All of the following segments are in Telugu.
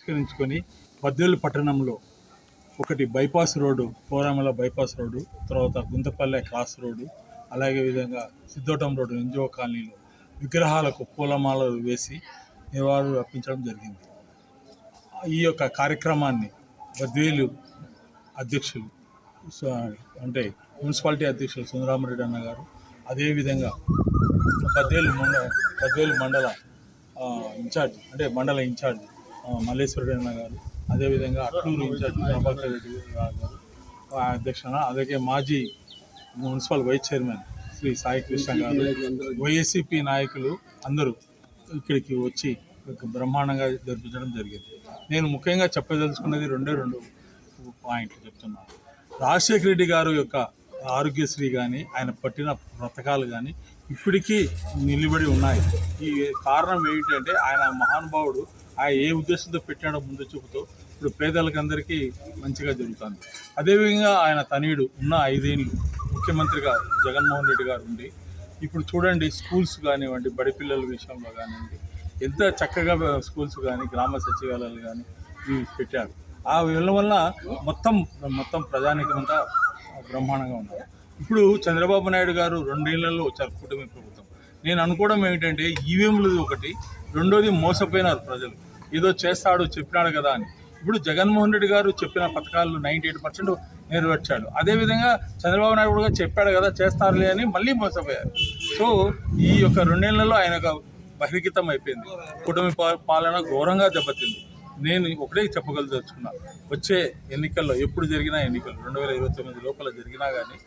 పురస్కరించుకొని బద్వేలు పట్టణంలో ఒకటి బైపాస్ రోడ్డు, పోరామల బైపాస్ రోడ్డు, తర్వాత గుంతపల్లె క్రాస్ రోడ్డు, అలాగే విధంగా సిద్ధోటం రోడ్డు ఎన్జిఓ కాలనీలో విగ్రహాలకు పూలమాలలు వేసి నివాళులు అర్పించడం జరిగింది. ఈ యొక్క కార్యక్రమాన్ని బద్వేలు అధ్యక్షులు అంటే మున్సిపాలిటీ అధ్యక్షులు సుందరామరెడ్డి అన్న గారు, అదేవిధంగా బద్వేలు మండల ఇన్ఛార్జ్ అంటే మండల ఇన్ఛార్జ్ మల్లేశ్వరుడు అన్న గారు, అదేవిధంగా అట్లూరు ఇన్ఛార్జ్ ప్రభాకర్ రెడ్డి గారు అధ్యక్షన, అలాగే మాజీ municipal vice chairman Shri Sai Krishna గారు, వైఎస్సీపీ నాయకులు అందరూ ఇక్కడికి వచ్చి బ్రహ్మాండంగా జరిపించడం జరిగింది. నేను ముఖ్యంగా చెప్పదలుచుకున్నది రెండు పాయింట్లు చెప్తున్నాను. రాజశేఖర రెడ్డి గారు యొక్క ఆరోగ్యశ్రీ కానీ ఆయన పట్టిన పథకాలు కానీ ఇప్పటికీ నిలబడి ఉన్నాయి. ఈ కారణం ఏమిటంటే ఆయన మహానుభావుడు ఆయన ఏ ఉద్దేశంతో పెట్టాడో ముందు చూపుతూ ఇప్పుడు పేదలకందరికీ మంచిగా జరుగుతుంది. అదేవిధంగా ఆయన తనయుడు ఉన్న 5 ఏళ్ళు ముఖ్యమంత్రిగా జగన్మోహన్ రెడ్డి గారు ఉండి ఇప్పుడు చూడండి స్కూల్స్ కానివ్వండి, బడి పిల్లల విషయంలో కానివ్వండి ఎంత చక్కగా స్కూల్స్ కానీ గ్రామ సచివాలయాలు కానీ ఇవి పెట్టారు. ఆ వీళ్ళ వల్ల మొత్తం ప్రజానీకమంతా బ్రహ్మాండంగా ఉన్నారు. ఇప్పుడు చంద్రబాబు నాయుడు గారు 2 ఏళ్లలో వచ్చారు కూటమి ప్రభుత్వం. నేను అనుకోవడం ఏమిటంటే ఈవీఎంలు ఒకటి, రెండోది మోసపోయినారు ప్రజలు. ఏదో చేస్తాడు చెప్పినాడు కదా అని. ఇప్పుడు జగన్మోహన్ రెడ్డి గారు చెప్పిన పథకాలు 98% నెరవేర్చాడు. అదేవిధంగా చంద్రబాబు నాయుడు గారు చెప్పాడు కదా చేస్తారులే అని మళ్ళీ మోసపోయారు. సో ఈ యొక్క 2 ఏళ్లలో ఆయన బహిర్గతం అయిపోయింది. కూటమి పాలన ఘోరంగా దెబ్బతింది. నేను ఒకటే చెప్పగలుగుతున్నా, వచ్చే ఎన్నికల్లో ఎప్పుడు జరిగినా ఎన్నికలు 2029 లోపల జరిగినా కానీ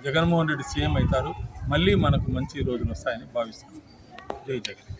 జగన్మోహన్ రెడ్డి సీఎం అవుతారు. మళ్ళీ మనకు మంచి రోజులు వస్తాయని భావిస్తున్నాను. జై జగన్.